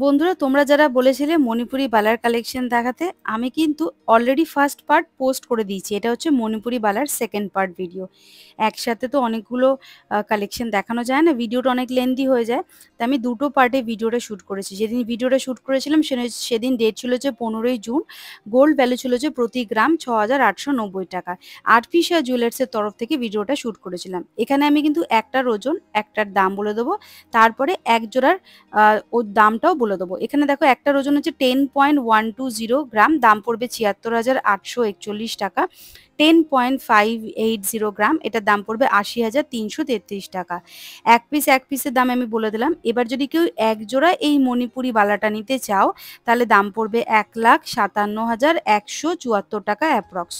বন্ধুরা, তোমরা যারা বলেছিলে মণিপুরি বালার কালেকশন দেখাতে, আমি কিন্তু অলরেডি ফার্স্ট পার্ট পোস্ট করে দিয়েছি। এটা হচ্ছে মণিপুরি বালার সেকেন্ড পার্ট ভিডিও। একসাথে তো অনেকগুলো কালেকশন দেখানো যায় না, ভিডিওটা অনেক লেন্দি হয়ে যায়। তাই আমি দুটো পার্টে ভিডিওটা শ্যুট করেছি। যেদিন ভিডিওটা শ্যুট করেছিলাম সেদিন ডেট ছিল যে 15ই জুন। গোল্ড ভ্যালু ছিল যে প্রতি গ্রাম 6,890 টাকা। আর্টিফিশিয়াল জুয়েলার্সের তরফ থেকে ভিডিওটা শ্যুট করেছিলাম। এখানে আমি কিন্তু একটার ওজন, একটার দাম বলে দেবো, তারপরে এক জোড়ার ওর দামটাও বলে দেবো। এখানে দেখো, একটার ওজন হচ্ছে 10.120 গ্রাম, দাম পড়বে 76,841 টাকা। 10.580 গ্রাম, এটার দাম পড়বে 80,333 টাকা। এক পিসের দাম আমি বলে দিলাম। এবার যদি কেউ এক জোড়া এই মণিপুরি বালাটা নিতে চাও, তাহলে দাম পড়বে 1,57,174 টাকা অ্যাপ্রক্স।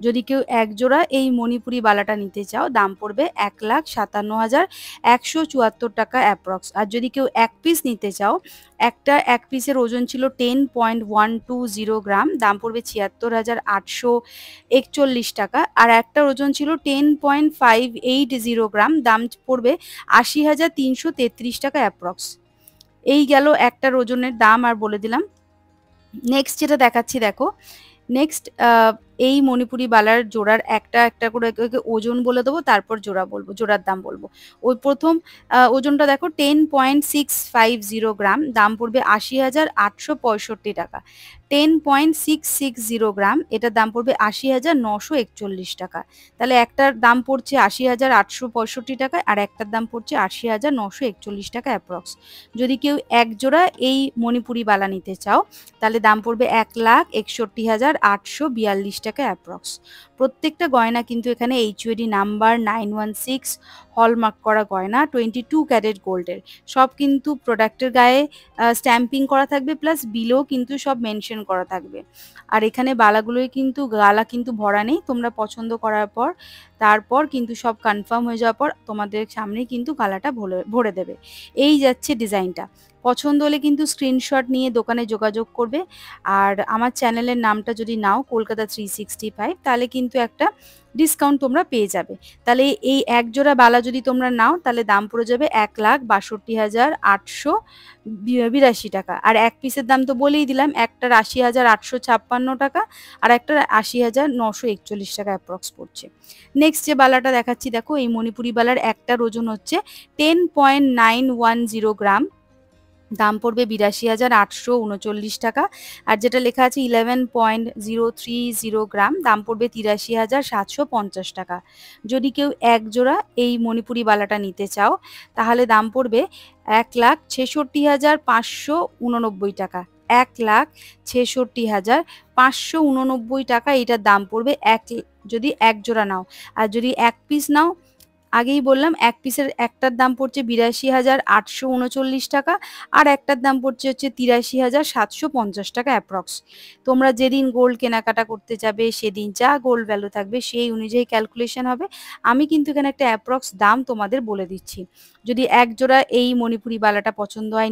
যদি কেউ এক জোড়া এই মণিপুরি বালাটা নিতে চাও, দাম পড়বে 1,57,174 টাকা অ্যাপ্রক্স। আর যদি কেউ এক পিস নিতে চাও, এক পিসের ওজন ছিল 10.120 গ্রাম, দাম পড়বে 76,841 টাকা। আর একটার ওজন ছিল 10.580 গ্রাম, দাম পড়বে 80,333 টাকা অ্যাপ্রক্স। এই গেল একটার ওজনের দাম আর বলে দিলাম। নেক্সট যেটা দেখাচ্ছি দেখো, নেক্সট এই মণিপুরি বালার জোড়ার একটা একটা করে ওজন বলে দেবো, তারপর জোড়া বলবো, জোড়ার দাম বলবো। ওই প্রথম ওজনটা দেখো 10.650 গ্রাম, দাম পড়বে 80,865 টাকা। 10.660 গ্রাম, এটার দাম পড়বে 80,941 টাকা। তাহলে একটার দাম পড়ছে 80,865 টাকা, আর একটার দাম পড়ছে 80,941 টাকা অ্যাপ্রক্স। যদি কেউ এক জোড়া এই মণিপুরি বালা নিতে চাও, তাহলে দাম পড়বে 1,61,842 টাকা অ্যাপ্রক্স। প্রত্যেকটা গয়না কিন্তু এখানে HUID নাম্বার 916 হলমার্ক করা গয়না, 22 ক্যারেট গোল্ডের। সব কিন্তু প্রোডাক্টের গায়ে স্ট্যাম্পিং করা থাকবে, প্লাস বিলেও কিন্তু সব মেনশন করা থাকবে। আর এখানে বালাগুলোই কিন্তু গালা কিন্তু ভরা নেই, তোমরা পছন্দ করার পর তারপর কিন্তু সব কনফার্ম হয়ে যাওয়ার পর তোমাদের সামনেই কিন্তু গালাটা ভরে দেবে। এই যাচ্ছে ডিজাইনটা। পছন্দ হলে কিন্তু স্ক্রিনশট নিয়ে দোকানে যোগাযোগ করবে। আর আমার চ্যানেলের নামটা যদি নাও কলকাতা 365, তাহলে কিন্তু একটা ডিসকাউন্ট তোমরা পেয়ে যাবে। তাহলে এই এক জোড়া বালা যদি তোমরা নাও, তাহলে দাম পড়ে যাবে 1,62,882 টাকা। আর এক পিসের দাম তো বলেই দিলাম, একটার 80,856 টাকা, আর একটার 80,941 টাকা অ্যাপ্রক্স পড়ছে। নেক্সট যে বালাটা দেখাচ্ছি দেখো, এই মণিপুরি বালার একটার ওজন হচ্ছে 10.910 গ্রাম, দাম পড়বে 82,839 টাকা। আর যেটা লেখা আছে 11.030 গ্রাম, দাম পড়বে 83,750 টাকা। যদি কেউ এক জোড়া এই মণিপুরি বালাটা নিতে চাও, তাহলে দাম পড়বে 1,66,589 টাকা। 1,66,589 টাকা এটার দাম পড়বে যদি এক জোড়া নাও। আর যদি এক পিস নাও, আগেই বললাম এক পিসের একটার দাম পড়ছে 82,839 টাকা, আর একটার দাম পড়ছে হচ্ছে 83,750 টাকা অ্যাপ্রক্স। তোমরা যেদিন গোল্ড কেনাকাটা করতে যাবে, সেদিন যা গোল্ড ভ্যালু থাকবে সেই অনুযায়ী ক্যালকুলেশন হবে। আমি কিন্তু এখানে একটা অ্যাপ্রক্স দাম তোমাদের বলে দিচ্ছি। যদি এক জোড়া এই মণিপুরি বালাটা পছন্দ হয়,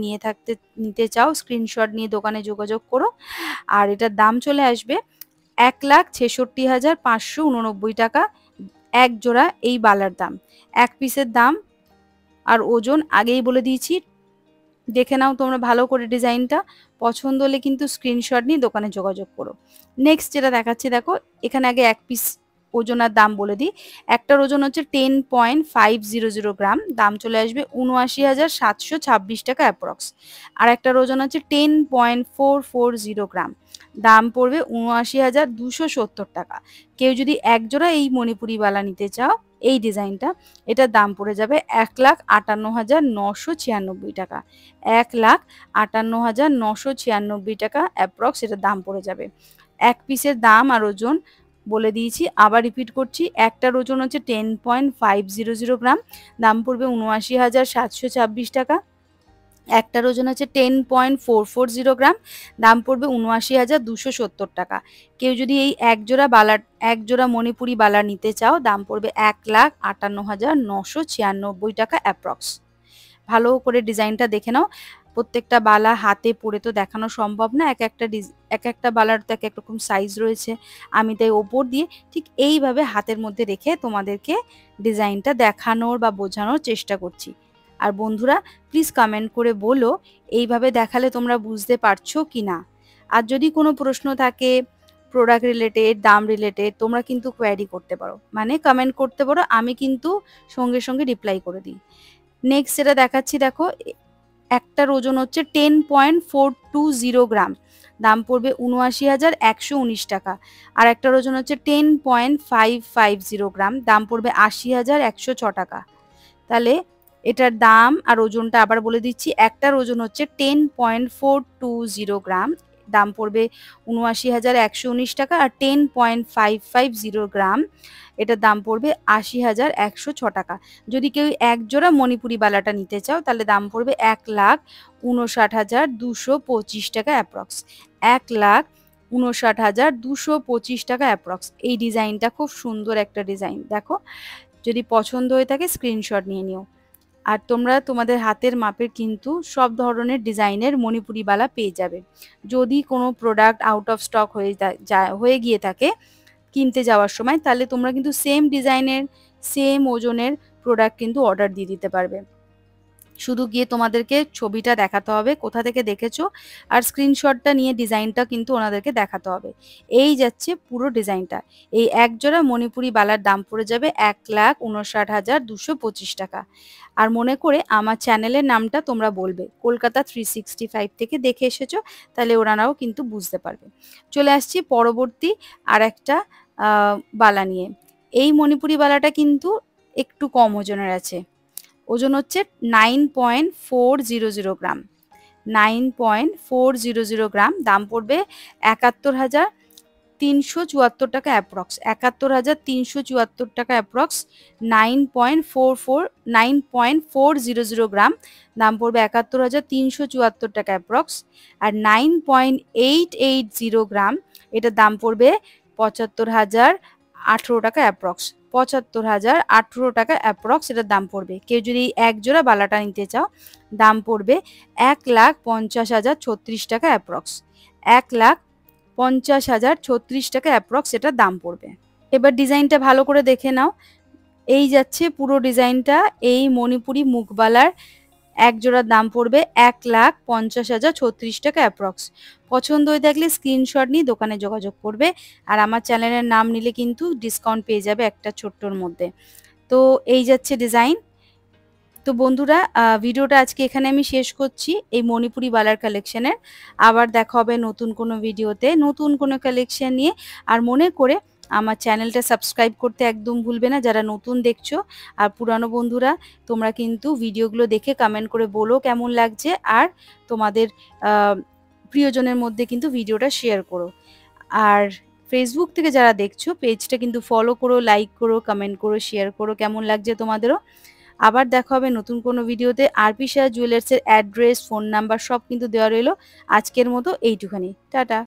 নিতে চাও, স্ক্রিনশট নিয়ে দোকানে যোগাযোগ করো। আর এটার দাম চলে আসবে 1,66,589 টাকা এক জোড়া এই বালার দাম। এক পিসের দাম আর ওজন আগেই বলে দিয়েছি। দেখে নাও তোমরা ভালো করে ডিজাইনটা। পছন্দ হলে কিন্তু স্ক্রিনশট নিয়ে দোকানে যোগাযোগ করো। নেক্সট যেটা দেখাচ্ছি দেখো, এখানে আগে এক পিস ওজন আর দাম বলে দিই। একটার ওজন হচ্ছে 10.500 গ্রাম, দাম চলে আসবে 79,726 টাকা অ্যাপ্রক্স। আর একটার ওজন হচ্ছে 10.440 গ্রাম, দাম পড়বে 79,270 টাকা। কেউ যদি এক জোড়া এই মণিপুরি বালা নিতে চাও, এই ডিজাইনটা, এটার দাম পড়ে যাবে 1,58,996 টাকা। 1,58,996 টাকা অ্যাপ্রক্স এটার দাম পড়ে যাবে। এক পিসের দাম আর ওজন বলে দিয়েছি, আবার রিপিট করছি। একটার ওজন হচ্ছে 10.500 গ্রাম, দাম পড়বে 79,726 টাকা। একটার ওজন হচ্ছে 10.440 গ্রাম, দাম পড়বে 79,270 টাকা। কেউ যদি এই এক জোড়া মণিপুরি বালা নিতে চাও, দাম পড়বে 1,58,996 টাকা অ্যাপ্রক্স। ভালো করে ডিজাইনটা দেখে নাও। প্রত্যেকটা বালা হাতে পরে তো দেখানো সম্ভব না, এক একটা বালার তো এক এক রকম সাইজ রয়েছে। আমি তাই ওপর দিয়ে ঠিক এইভাবে হাতের মধ্যে রেখে তোমাদেরকে ডিজাইনটা দেখানোর বা বোঝানোর চেষ্টা করছি। আর বন্ধুরা প্লিজ কমেন্ট করে বলো এইভাবে দেখালে তোমরা বুঝতে পারছো কি না। আর যদি কোনো প্রশ্ন থাকে প্রোডাক্ট রিলেটেড, দাম রিলেটেড, তোমরা কিন্তু কোয়ারি করতে পারো, মানে কমেন্ট করতে পারো, আমি কিন্তু সঙ্গে সঙ্গে রিপ্লাই করে দিই। নেক্সট যেটা দেখাচ্ছি দেখো, একটার ওজন হচ্ছে 10.420 গ্রাম, দাম পড়বে ৭৯,১১৯ টাকা। আর একটার ওজন হচ্ছে 10.550 গ্রাম, দাম পড়বে ৮০,১০৬ টাকা। তাহলে এটার দাম আর ওজনটা আবার বলে দিচ্ছি, একটার ওজন হচ্ছে 10.420 গ্রাম, দাম পড়বে ৭৯,১১৯ টাকা। আর 10.550 গ্রাম, এটার দাম পড়বে ৮০,১০৬ টাকা। যদি কেউ এক জোড়া মণিপুরি বালাটা নিতে চাও তাহলে দাম পড়বে ১,৫৯,২২৫ টাকা অ্যাপ্রক্স, ১,৫৯,২২৫ টাকা অ্যাপ্রক্স। এই ডিজাইনটা খুব সুন্দর একটা ডিজাইন, দেখো যদি পছন্দ হয়ে থাকে স্ক্রিনশট নিয়ে নিও। আর তোমরা তোমাদের হাতের মাপের কিন্তু সব ধরনের ডিজাইনের মণিপুরি বালা পেয়ে যাবে। যদি কোনো প্রোডাক্ট আউট অফ স্টক হয়ে গিয়ে থাকে কিনতে যাওয়ার সময়, তাহলে তোমরা কিন্তু সেম ডিজাইনের সেম ওজনের প্রোডাক্ট কিন্তু অর্ডার দিয়ে দিতে পারবে। শুধু গিয়ে তোমাদেরকে ছবিটা দেখাতে হবে কোথা থেকে দেখেছো, আর স্ক্রিনশটটা নিয়ে ডিজাইনটা কিন্তু ওনাদেরকে দেখাতে হবে। এই যাচ্ছে পুরো ডিজাইনটা। এই এক জোড়া মণিপুরি বালার দাম পড়ে যাবে ১,৫৯,২২৫ টাকা। আর মনে করে আমার চ্যানেলের নামটা তোমরা বলবে, কলকাতা 365 থেকে দেখে এসেছো, তাহলে ওনারাও কিন্তু বুঝতে পারবে। চলে আসছি পরবর্তী আর একটা বালা নিয়ে। এই মণিপুরি বালাটা কিন্তু একটু কম ওজনের আছে, ওজন হচ্ছে 9.400 গ্রাম, 9.400 গ্রাম, দাম পড়বে ৭১,৩৭৪ টাকা অ্যাপ্রক্স, ৭১,৩৭৪ টাকা অ্যাপ্রক্স। 9.400 গ্রাম, দাম পড়বে ৭১,৩৭৪ টাকা অ্যাপ্রক্স। আর 9.880 গ্রাম, এটার দাম পড়বে ৭৫,০১৮ টাকা অ্যাপ্রক্স, ৭৫,০১৮ টাকা অ্যাপ্রক্স এটার দাম পড়বে। কেউ যদি এক জোড়া বালাটা নিতে চাও দাম পড়বে ১,৫০,০৩৬ টাকা অ্যাপ্রক্স, ১,৫০,০৩৬ টাকা অ্যাপ্রক্স এটার দাম পড়বে। এবার ডিজাইনটা ভালো করে দেখে নাও। এই যাচ্ছে পুরো ডিজাইনটা। এই মণিপুরি মুখবালার এক জোড়ার দাম পড়বে ১,৫০,০৩৬ টাকা অ্যাপ্রক্স। পছন্দ হয়ে থাকলে স্ক্রিনশট নিয়ে দোকানে যোগাযোগ করবে। আর আমার চ্যানেলের নাম নিলে কিন্তু ডিসকাউন্ট পেয়ে যাবে একটা ছোট্টর মধ্যে। তো এই যাচ্ছে ডিজাইন। তো বন্ধুরা ভিডিওটা আজকে এখানে আমি শেষ করছি এই মণিপুরি বালার কালেকশনের। আবার দেখা হবে নতুন কোনো ভিডিওতে নতুন কোনো কালেকশন নিয়ে। আর মনে করে আমার চ্যানেলটা সাবস্ক্রাইব করতে একদম ভুলবে না যারা নতুন দেখছো। আর পুরানো বন্ধুরা তোমরা কিন্তু ভিডিওগুলো দেখে কমেন্ট করে বলো কেমন লাগছে, আর তোমাদের প্রিয়জনের মধ্যে কিন্তু ভিডিওটা শেয়ার করো। আর ফেসবুক থেকে যারা দেখছো পেজটা কিন্তু ফলো করো, লাইক করো, কমেন্ট করো, শেয়ার করো কেমন লাগছে তোমাদেরও। আবার দেখা হবে নতুন কোনো ভিডিওতে। আরপি শাহ জুয়েলার্সের অ্যাড্রেস, ফোন নাম্বার সব কিন্তু দেওয়া রইলো। আজকের মতো এইটুখানি, টাটা।